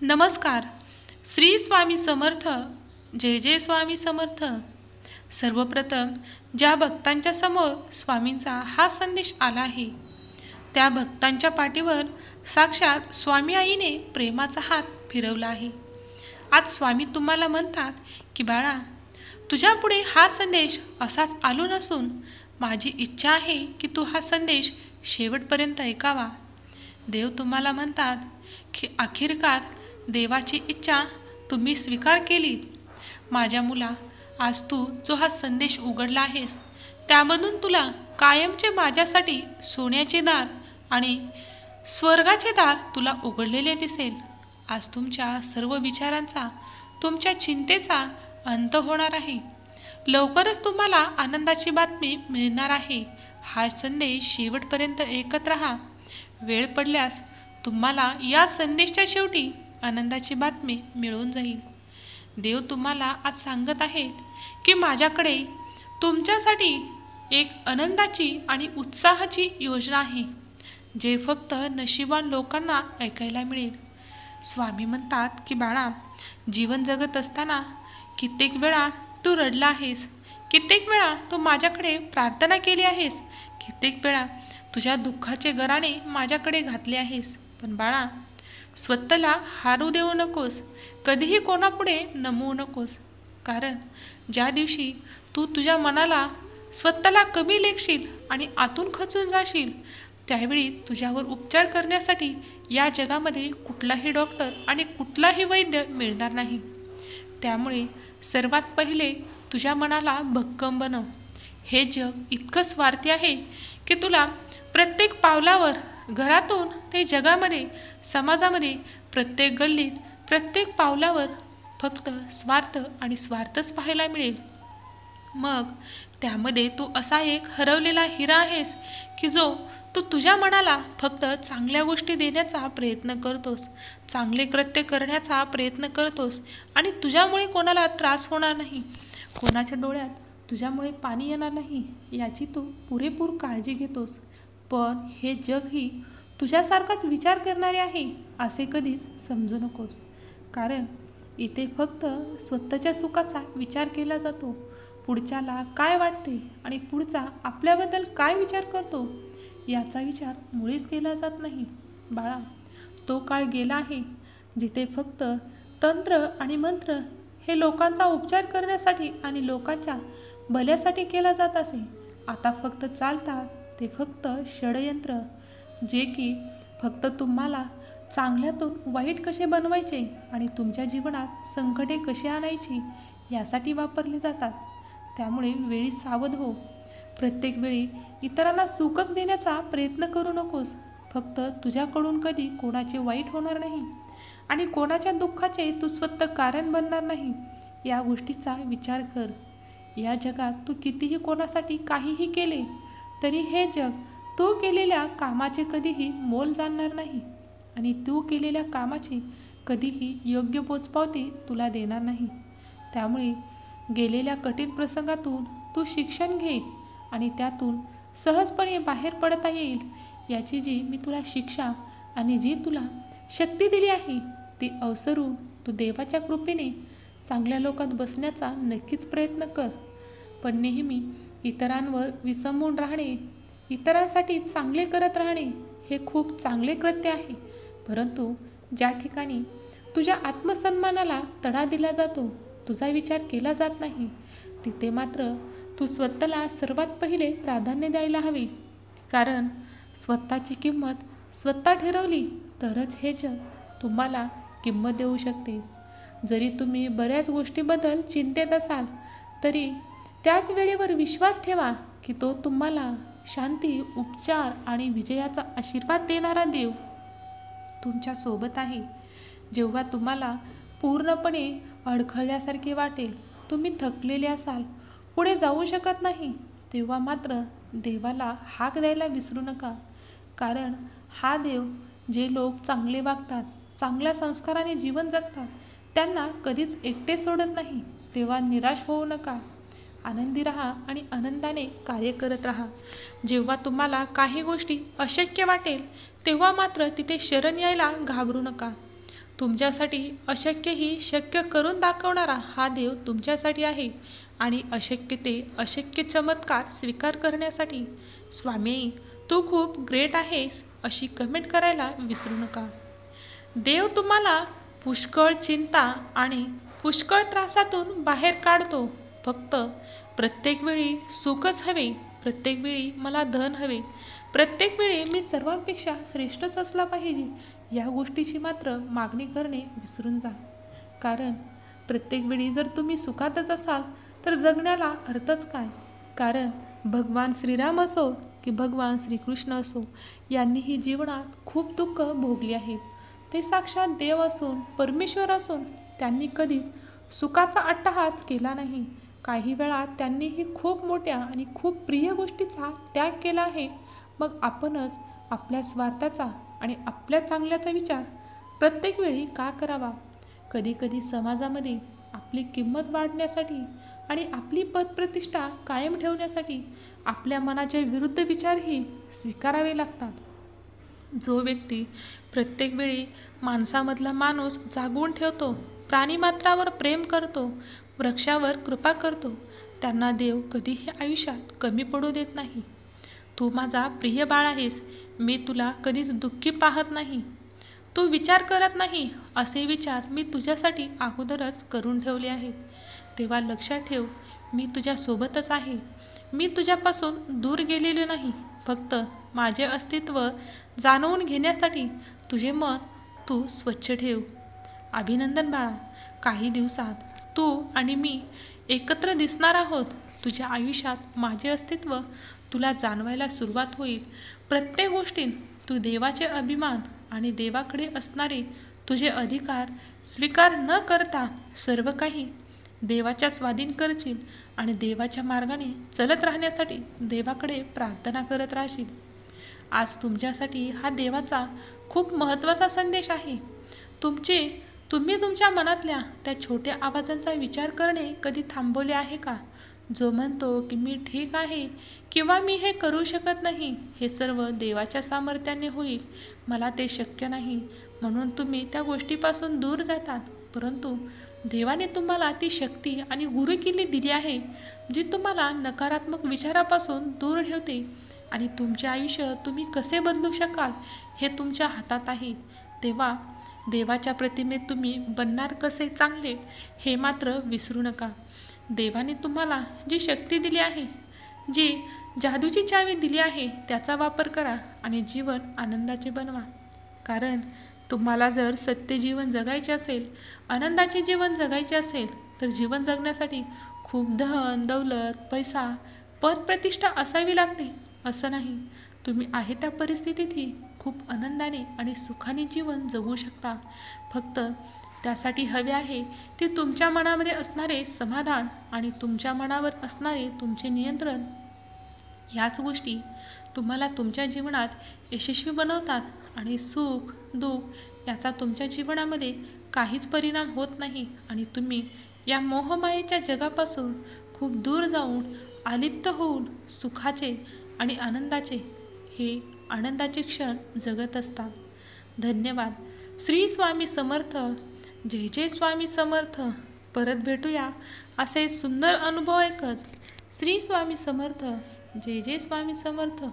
नमस्कार. श्री स्वामी समर्थ. जय जय स्वामी समर्थ. सर्वप्रथम ज्या भक्तांच्या समोर स्वामींचा हा संदेश आला आहे त्या भक्तांच्या पाठीवर साक्षात स्वामी आईने प्रेमाचा हात फिरवला आहे. आज स्वामी तुम्हाला म्हणतात की बाळा, तुझ्यापुढे हा संदेश असाच आलो नसून माझी इच्छा आहे की तू हा संदेश शेवटपर्यंत ऐकावा. देव तुम्हाला म्हणतात की अखेरकार देवाची इच्छा तुम्ही स्वीकार केली. माझ्या मुला, आज तू जो हा संदेश उघडला आहेस त्यामधून तुला कायमचे माझ्यासाठी सोन्याचे दार आणि स्वर्गाचे दार तुला उघडलेले दिसेल. आज तुमच्या सर्व विचारांचा, तुमच्या चिंतेचा अंत होणार आहे. लवकरच तुम्हाला आनंदाची बातमी मिळणार आहे. हा संदेश शेवटपर्यंत ऐकत राहा. वेळ पडल्यास तुम्हाला या संदेशाच्या शेवटी आनंदाची बातमी मिळून जाईल. देव तुम्हाला आज सांगत आहेत की माझ्याकडे तुमच्यासाठी एक आनंदाची आणि उत्साहाची योजना आहे, जे फक्त नशिबान लोकांना ऐकायला मिळेल. स्वामी म्हणतात की बाळा, जीवन जगत असताना कित्येक वेळा तू रडला आहेस, कित्येक वेळा तू माझ्याकडे प्रार्थना केली आहेस, कित्येक वेळा तुझ्या दुःखाचे गराणे माझ्याकडे घातले आहेस. पण बाळा, स्वतःला हारू देऊ नकोस, कधीही कोणापुढे नमवू नकोस. कारण ज्या दिवशी तू तुझ्या मनाला स्वतःला कमी लेखशील आणि आतून खचून जाशील, त्यावेळी तुझ्यावर उपचार करण्यासाठी या जगामध्ये कुठलाही डॉक्टर आणि कुठलाही वैद्य मिळणार नाही. त्यामुळे सर्वात पहिले तुझ्या मनाला भक्कम बनव. हे जग इतकं स्वार्थी आहे की तुला प्रत्येक पावलावर, घरातून ते जगामध्ये, समाजामध्ये, प्रत्येक गल्लीत, प्रत्येक पावलावर फक्त स्वार्थ आणि स्वार्थच पाहायला मिळेल. मग त्यामध्ये तू असा एक हरवलेला हिरा आहेस की जो तू तुझ्या मनाला फक्त चांगल्या गोष्टी देण्याचा प्रयत्न करतोस, चांगले कृत्य करण्याचा प्रयत्न करतोस आणि तुझ्यामुळे कोणाला त्रास होणार नाही, कोणाच्या डोळ्यात तुझ्यामुळे पाणी येणार नाही याची तू पुरेपूर काळजी घेतोस. पण हे जगही तुझ्यासारखाच विचार करणारे आहे असे कधीच समजू नकोस. कारण इथे फक्त स्वतःच्या सुखाचा विचार केला जातो. पुढच्याला काय वाटते आणि पुढचा आपल्याबद्दल काय विचार करतो याचा विचार मुळीच केला जात नाही. बाळा, तो काळ गेला आहे जिथे फक्त तंत्र आणि मंत्र हे लोकांचा उपचार करण्यासाठी आणि लोकांच्या भल्यासाठी केला जात असे. आता फक्त चालतात ते फक्त षडयंत्र, जे की फक्त तुम्हाला चांगल्यातून वाईट कसे बनवायचे आणि तुमच्या जीवनात संकटे कशी आणायची यासाठी वापरले जातात. त्यामुळे वेळी सावध हो. प्रत्येक वेळी इतरांना सुखच देण्याचा प्रयत्न करू नकोस. फक्त तुझ्याकडून कधी कोणाचे वाईट होणार नाही आणि कोणाच्या दुःखाचे तू स्वतः कारण बनणार नाही या गोष्टीचा विचार कर. या जगात तू कितीही कोणासाठी काहीही केले तरी हे जग तू केलेल्या कामाचे कधीही मोल जाणणार नाही आणि तू केलेल्या कामाची कधीही योग्य पोचपावती तुला देणार नाही. त्यामुळे गेलेल्या कठीण प्रसंगातून तू शिक्षण घे आणि त्यातून सहजपणे बाहेर पडता येईल याची जी मी तुला शिक्षा आणि जी तुला शक्ती दिली आहे ती अवसरून तू देवाच्या कृपेने चांगल्या लोकात बसण्याचा नक्कीच प्रयत्न कर. पण नेहमी इतरांवर विसंबून राहणे, इतरांसाठी चांगले करत राहणे हे खूप चांगले कृत्य आहे. परंतु ज्या ठिकाणी तुझ्या आत्मसन्मानाला तडा दिला जातो, तुझा विचार केला जात नाही, तिथे मात्र तू स्वतःला सर्वात पहिले प्राधान्य द्यायला हवे. कारण स्वतःची किंमत स्वतः ठरवली तरच हे जग तुम्हाला किंमत देऊ शकते. जरी तुम्ही बऱ्याच गोष्टीबद्दल चिंतेत असाल तरी त्याच वेळेवर विश्वास ठेवा की तो तुम्हाला शांती, उपचार आणि विजयाचा आशीर्वाद देणारा देव तुमच्या सोबत आहे. जेव्हा तुम्हाला पूर्णपणे अडखळल्यासारखे वाटेल, तुम्ही थकलेले असाल, पुढे जाऊ शकत नाही, तेव्हा मात्र देवाला हाक द्यायला विसरू नका. कारण हा देव जे लोक चांगले वागतात, चांगल्या संस्काराने जीवन जगतात त्यांना कधीच एकटे सोडत नाही. तेव्हा निराश होऊ नका. आनंदी राहा आणि आनंदाने कार्य करत राहा. जेव्हा तुम्हाला काही गोष्टी अशक्य वाटेल तेव्हा मात्र तिथे शरण यायला घाबरू नका. तुमच्यासाठी अशक्यही शक्य करून दाखवणारा हा देव तुमच्यासाठी आहे आणि अशक्य ते अशक्य चमत्कार स्वीकार करण्यासाठी. स्वामी, तू खूप ग्रेट आहेस अशी कमेंट करायला विसरू नका. देव तुम्हाला पुष्कळ चिंता आणि पुष्कळ त्रासातून बाहेर काढतो. फक्त प्रत्येक वेळी सुखच हवे, प्रत्येक वेळी मला धन हवे, प्रत्येक वेळी मी सर्वांपेक्षा श्रेष्ठच असला पाहिजे, या गोष्टीची मात्र मागणी करणे विसरून जा. कारण प्रत्येक वेळी जर तुम्ही सुखातच असाल तर जगण्याला अर्थच काय? कारण भगवान श्रीराम असो की भगवान श्रीकृष्ण असो, यांनीही जीवनात खूप दुःख भोगली आहेत. ते साक्षात देव असून, परमेश्वर असून त्यांनी कधीच सुखाचा अट्टहास केला नाही. काही वेळा त्यांनीही खूप मोठ्या आणि खूप प्रिय गोष्टीचा त्याग केला आहे. मग आपणच आपल्या स्वार्थाचा आणि आपल्या चांगल्याचा विचार प्रत्येक वेळी का करावा? कधीकधी समाजामध्ये आपली किंमत वाढण्यासाठी आणि आपली पदप्रतिष्ठा कायम ठेवण्यासाठी आपल्या मनाच्या विरुद्ध विचारही स्वीकारावे लागतात. जो व्यक्ती प्रत्येक वेळी माणसामधला माणूस जागवून ठेवतो, प्राणीमात्रावर प्रेम करतो, वृक्षावर कृपा करतो, त्यांना देव कधीही आयुष्यात कमी पडू देत नाही. तू माझा प्रिय बाळ आहेस, मी तुला कधीच दुःखी पाहत नाही, तू विचार करत नाही असे विचार मी तुझ्यासाठी अगोदरच करून ठेवले आहेत. तेव्हा लक्षात ठेव, मी तुझ्यासोबतच आहे. मी तुझ्यापासून दूर गेलेलो नाही. फक्त माझे अस्तित्व जाणवून घेण्यासाठी तुझे मन तू स्वच्छ ठेव. अभिनंदन बाळा, काही दिवसात तू आणि मी एकत्र दिसणार आहोत. तुझ्या आयुष्यात माझे अस्तित्व तुला जाणवायला सुरुवात होईल. प्रत्येक गोष्टीत तू देवाचे अभिमान आणि देवाकडे असणारे तुझे अधिकार स्वीकार न करता सर्व काही देवाच्या स्वाधीन करशील आणि देवाच्या मार्गाने चलत राहण्यासाठी देवाकडे प्रार्थना करत राहशील. आज तुमच्यासाठी हा देवाचा खूप महत्त्वाचा संदेश आहे. तुम्ही तुमच्या मनातल्या त्या छोट्या आवाजांचा विचार करणे कधी थांबवले आहे का? जो म्हणतो की मी ठीक आहे किंवा मी हे करू शकत नाही, हे सर्व देवाच्या सामर्थ्याने होईल, मला ते शक्य नाही, म्हणून तुम्ही त्या गोष्टीपासून दूर जातात. परंतु देवाने तुम्हाला ती शक्ती आणि गुरुकिल्ली दिली आहे, जी तुम्हाला नकारात्मक विचारापासून दूर ठेवते आणि तुमचे आयुष्य तुम्ही कसे बदलू शकाल हे तुमच्या हातात आहे. तेव्हा देवाच्या प्रतिमेत तुम्ही बनणार कसे चांगले हे मात्र विसरू नका. देवाने तुम्हाला जी शक्ती दिली आहे, जी जादूची चावी दिली आहे, त्याचा वापर करा आणि जीवन आनंदाचे बनवा. कारण तुम्हाला जर सत्य जीवन जगायचे असेल, आनंदाचे जीवन जगायचे असेल, तर जीवन जगण्यासाठी खूप धन, दौलत, पैसा, पद, प्रतिष्ठा असावी लागते असं नाही. तुम्ही आहे त्या परिस्थितीतही खूप आनंदाने आणि सुखाने जीवन जगू शकता. फक्त त्यासाठी हवे आहे ते तुमच्या मनामध्ये असणारे समाधान आणि तुमच्या मनावर असणारे तुमचे नियंत्रण. याच गोष्टी तुम्हाला तुमच्या जीवनात यशस्वी बनवतात आणि सुख दुःख याचा तुमच्या जीवनामध्ये काहीच परिणाम होत नाही आणि तुम्ही या मोहमायेच्या जगापासून खूप दूर जाऊन अलिप्त होऊन सुखाचे आणि आनंदाचे क्षण जगत असतात. धन्यवाद. श्री स्वामी समर्थ. जय जय स्वामी समर्थ. परत भेटूया असे सुंदर अनुभव ऐकत. श्री स्वामी समर्थ. जय जय स्वामी समर्थ.